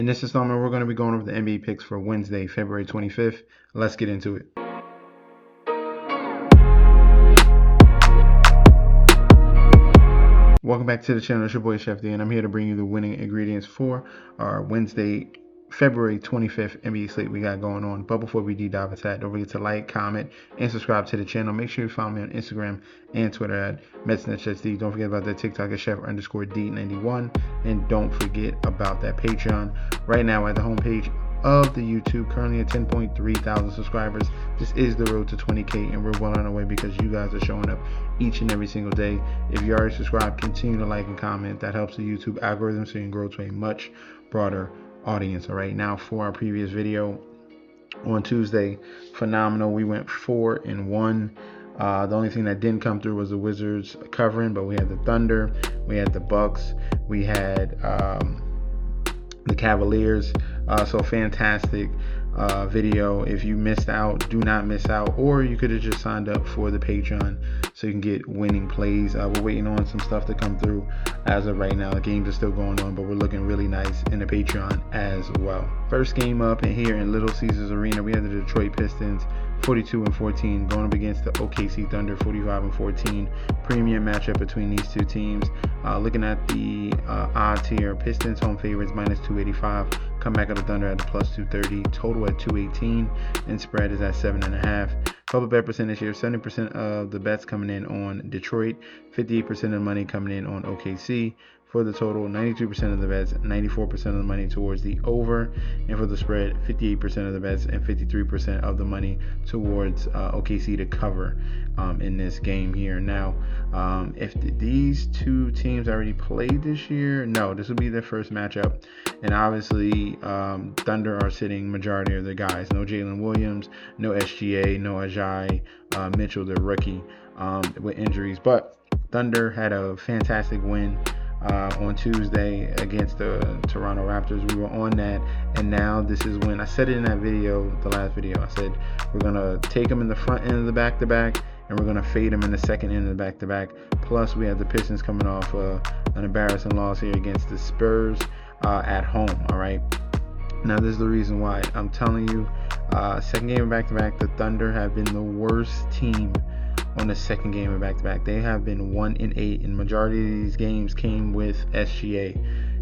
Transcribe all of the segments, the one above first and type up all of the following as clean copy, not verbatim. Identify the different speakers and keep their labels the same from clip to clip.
Speaker 1: this installment, we're going to be going over the NBA picks for Wednesday, February 25th. Let's get into it. Welcome back to the channel. It's your boy Chef D, and I'm here to bring you the winning ingredients for our Wednesday, February 25th NBA slate we got going on. But before we deep dive into that, don't forget to like, comment, and subscribe to the channel. Make sure you follow me on Instagram and Twitter at MetsNetChefD. Don't forget about that TikTok at Chef_D91. And don't forget about that Patreon. Right now at the homepage of the YouTube, currently at 10.3 thousand subscribers. This is the road to 20K, and we're well on our way because you guys are showing up each and every single day. If you already subscribed, continue to like and comment. That helps the YouTube algorithm so you can grow to a much broader audience. All right, now for our previous video on Tuesday, phenomenal. We went 4-1. The only thing that didn't come through was the Wizards covering, but we had the Thunder, we had the Bucks, we had the Cavaliers. So fantastic video. If you missed out, do not miss out, or you could have just signed up for the Patreon so you can get winning plays. We're waiting on some stuff to come through as of right now. The games are still going on, but we're looking really nice in the Patreon as well. First game up in here in Little Caesars Arena, we have the Detroit Pistons 42-14 going up against the OKC Thunder 45-14. Premium matchup between these two teams. Looking at the odds here, Pistons home favorites -285. Come back up the Thunder at the +230. Total at 218, and spread is at 7.5. Public bet percentage here: 70% of the bets coming in on Detroit, 58% of the money coming in on OKC. For the total, 92% of the bets, 94% of the money towards the over, and for the spread, 58% of the bets and 53% of the money towards OKC to cover in this game here. Now, if these two teams already played this year, no, this will be their first matchup, and obviously Thunder are sitting majority of their guys. No Jalen Williams, no SGA, no Ajay Mitchell, the rookie, with injuries, but Thunder had a fantastic win on Tuesday against the Toronto Raptors. We were on that, and now this is when I said it in that video, the last video. I said we're gonna take them in the front end of the back-to-back, and we're gonna fade them in the second end of the back-to-back. Plus, we have the Pistons coming off an embarrassing loss here against the Spurs at home. All right. Now, this is the reason why I'm telling you. Second game of back-to-back, the Thunder have been the worst team on the second game of back-to-back. They have been 1-8, and majority of these games came with SGA.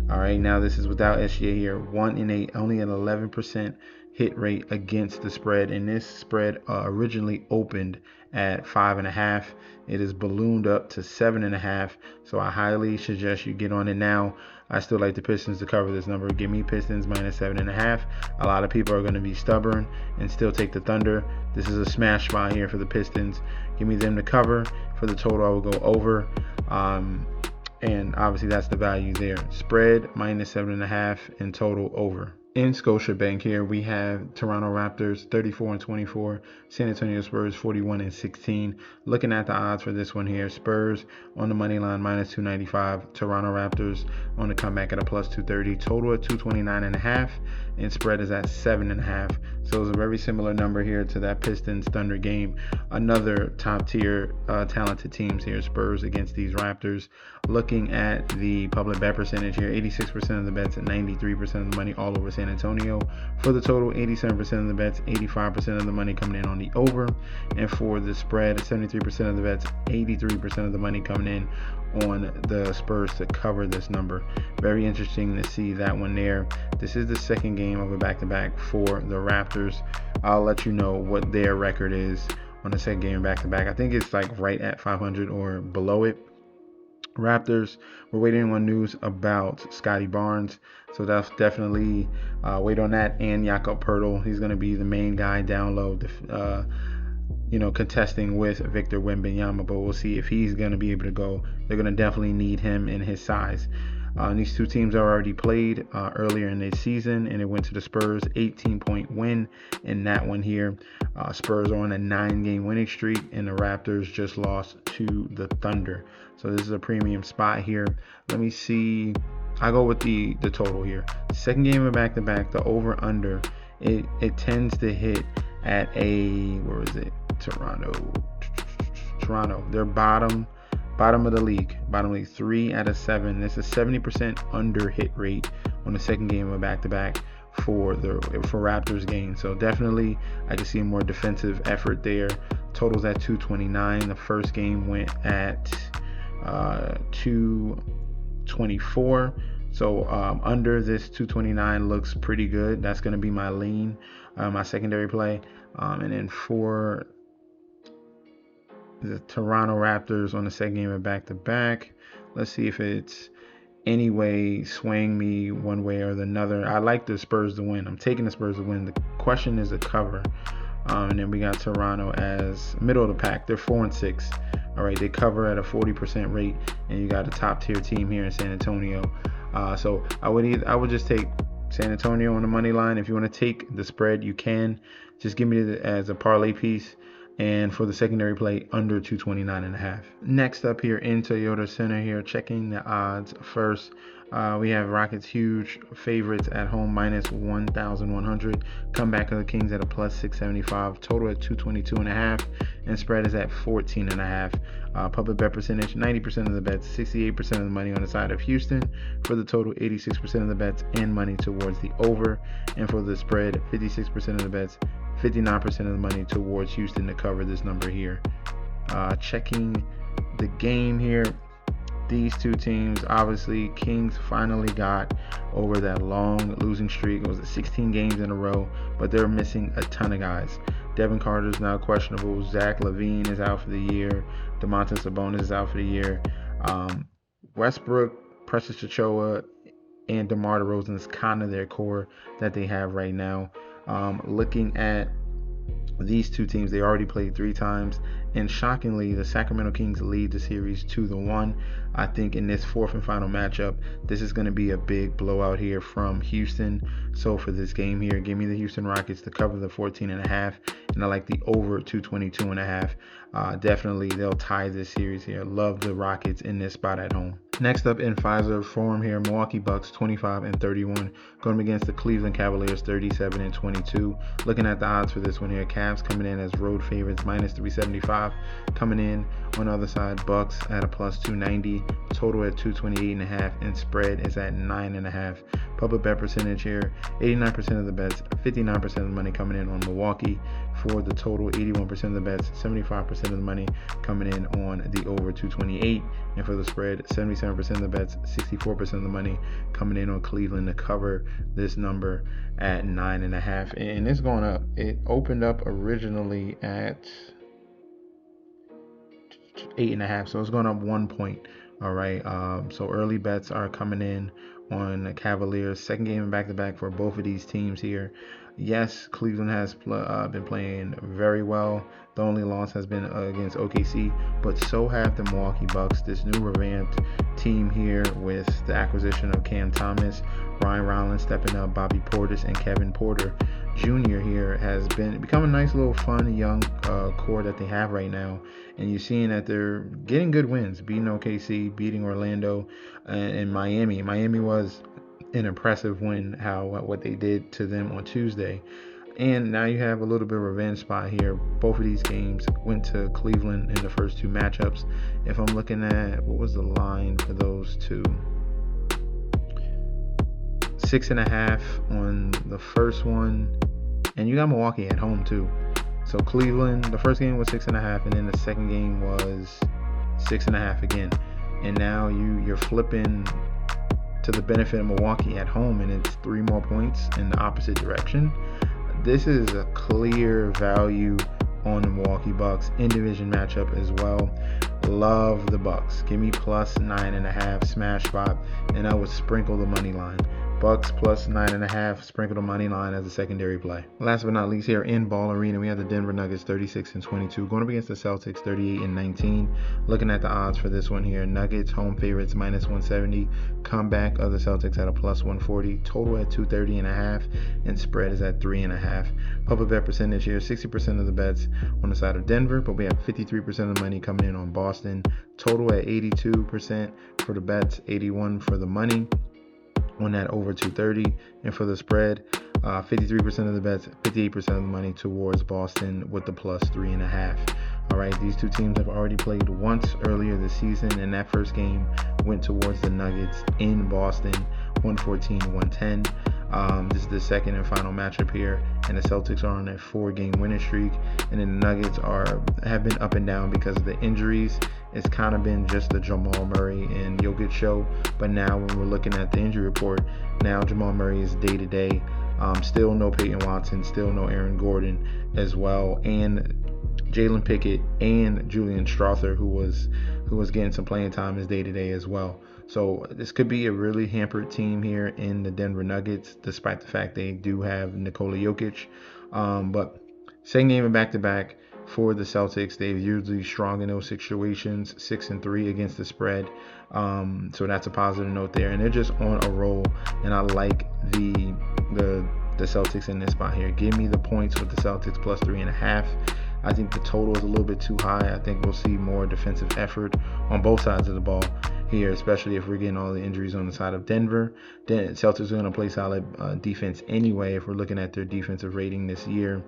Speaker 1: All right, now this is without SGA here. 1-8, only an 11% hit rate against the spread, and this spread originally opened at 5.5. It is ballooned up to 7.5, so I highly suggest you get on it now. I still like the Pistons to cover this number. Give me Pistons -7.5. A lot of people are going to be stubborn and still take the Thunder. This is a smash spot here for the Pistons. Give me them to cover. For the total, I will go over. And obviously that's the value there. Spread -7.5 and total over. In Scotiabank here, we have Toronto Raptors 34-24, San Antonio Spurs 41-16. Looking at the odds for this one here, Spurs on the money line -295, Toronto Raptors on the comeback at a +230, total at 229.5, and spread is at 7.5. So it's a very similar number here to that Pistons Thunder game. Another top tier talented teams here, Spurs against these Raptors. Looking at the public bet percentage here, 86% of the bets and 93% of the money all over San Antonio. For the total, 87% of the bets, 85% of the money coming in on the over, and for the spread, 73% of the bets, 83% of the money coming in on the Spurs to cover this number. Very interesting to see that one there. This is the second game of a back-to-back for the Raptors. I'll let you know what their record is on the second game back-to-back. I think it's like right at 500 or below it. Raptors, we're waiting on news about Scotty Barnes, so that's definitely wait on that. And Jakob Poeltl, he's going to be the main guy down low, contesting with Victor Wembanyama, but we'll see if he's going to be able to go. They're going to definitely need him in his size. These two teams are already played earlier in this season, and it went to the Spurs 18-point win in that one here. Spurs are on a 9-game winning streak, and the Raptors just lost to the Thunder. So this is a premium spot here. Let me see. I go with the total here. Second game of back-to-back, the over-under, it tends to hit at where is it? Toronto. They're bottom of the league. 3 out of 7. This is 70% under hit rate on the second game of a back-to-back for Raptors game. So definitely I can see a more defensive effort there. Totals at 229. The first game went at 224. So under this 229 looks pretty good. That's going to be my lean, my secondary play. And then for the Toronto Raptors on the second game of back-to-back, let's see if it's any way swaying me one way or another. I like the Spurs to win. I'm taking the Spurs to win. The question is the cover. And then we got Toronto as middle of the pack. They're 4-6. All right, they cover at a 40% rate, and you got a top tier team here in San Antonio. So I would just take San Antonio on the money line. If you want to take the spread, you can. Just give me it as a parlay piece. And for the secondary play, under 229.5. Next up here in Toyota Center here, checking the odds first. We have Rockets huge favorites at home, minus 1,100. Comeback of the Kings at a plus 675. Total at 222.5. And spread is at 14.5. Public bet percentage, 90% of the bets, 68% of the money on the side of Houston. For the total, 86% of the bets and money towards the over. And for the spread, 56% of the bets, 59% of the money towards Houston to cover this number here. Checking the game here. These two teams, obviously, Kings finally got over that long losing streak. It was 16 games in a row, but they're missing a ton of guys. Devin Carter's now questionable. Zach LaVine is out for the year. Domantas Sabonis is out for the year. Westbrook, Precious Achiuwa, and DeMar DeRozan is kind of their core that they have right now. Looking at these two teams, they already played 3 times, and shockingly, the Sacramento Kings lead the series 2-1. I think in this fourth and final matchup, this is going to be a big blowout here from Houston. So for this game here, give me the Houston Rockets to cover the 14.5, and I like the over 222.5. Definitely, they'll tie this series here. Love the Rockets in this spot at home. Next up in Pfizer Forum here, Milwaukee Bucks 25-31 going against the Cleveland Cavaliers 37-22. Looking at the odds for this one here, Cavs coming in as road favorites minus 375. Coming in on the other side, Bucks at a plus 290. Total at 228.5, and spread is at 9.5. Public bet percentage here, 89% of the bets, 59% of the money coming in on Milwaukee. For the total, 81% of the bets, 75% of the money coming in on the over 228. And for the spread, 77% of the bets, 64% of the money coming in on Cleveland to cover this number at 9.5. And it's going up. It opened up originally at 8.5, so it's going up 1 point. All right. So early bets are coming in on the Cavaliers. Second game in back-to-back for both of these teams here. Yes, Cleveland has been playing very well. The only loss has been against OKC, but so have the Milwaukee Bucks. This new revamped team here with the acquisition of Cam Thomas, Ryan Rollins stepping up, Bobby Portis, and Kevin Porter Jr. here has become a nice little fun young core that they have right now. And you're seeing that they're getting good wins, beating OKC, beating Orlando, and Miami. Miami was an impressive win, what they did to them on Tuesday. And now you have a little bit of revenge spot here. Both of these games went to Cleveland in the first 2 matchups. If I'm looking at, what was the line for those two? 6.5 on the first one. And you got Milwaukee at home too. So Cleveland, the first game was 6.5, and then the second game was 6.5 again. And now you're flipping to the benefit of Milwaukee at home, and it's 3 more points in the opposite direction. This is a clear value on the Milwaukee Bucks in division matchup as well. Love the Bucks. Give me plus 9.5 smash spot, and I would sprinkle the money line. Bucks plus 9.5, sprinkle the money line as a secondary play. Last but not least, here in Ball Arena, we have the Denver Nuggets 36-22 going up against the Celtics 38-19. Looking at the odds for this one here, Nuggets home favorites minus 170. Comeback of the Celtics at a plus 140. Total at 230.5, and spread is at 3.5. Public bet percentage here, 60% of the bets on the side of Denver, but we have 53% of the money coming in on Boston. Total at 82% for the bets, 81 for the money on that over 230. And for the spread, 53% of the bets, 58% of the money towards Boston with the plus 3.5. All right, these two teams have already played once earlier this season, and that first game went towards the Nuggets in Boston 114-110. This is the second and final matchup here, and the Celtics are on a 4-game winning streak, and then the Nuggets have been up and down because of the injuries. It's kind of been just the Jamal Murray and Jokic show, but now when we're looking at the injury report, now Jamal Murray is day-to-day. Still no Peyton Watson, still no Aaron Gordon as well, and Jalen Pickett and Julian Strawther, who was getting some playing time, is day-to-day as well. So this could be a really hampered team here in the Denver Nuggets, despite the fact they do have Nikola Jokic. But second game of back-to-back for the Celtics. They're usually strong in those situations, 6-3 against the spread. So that's a positive note there. And they're just on a roll, and I like the Celtics in this spot here. Give me the points with the Celtics plus 3.5. I think the total is a little bit too high. I think we'll see more defensive effort on both sides of the ball here, especially if we're getting all the injuries on the side of Denver. Then Celtics are going to play solid defense anyway. If we're looking at their defensive rating this year,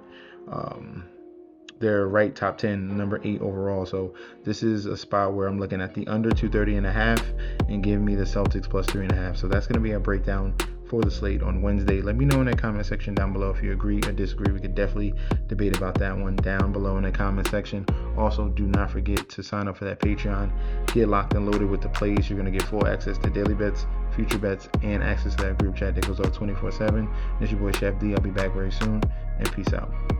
Speaker 1: they're right top 10, number 8 overall. So this is a spot where I'm looking at the under 230.5 and give me the Celtics plus 3.5. So that's going to be a breakdown for the slate on Wednesday. Let me know in the comment section down below if you agree or disagree. We could definitely debate about that one down below in the comment section. Also, do not forget to sign up for that Patreon. Get locked and loaded with the plays. You're going to get full access to daily bets, future bets, and access to that group chat that goes out 24/7. It's your boy Chef D. I'll be back very soon, and peace out.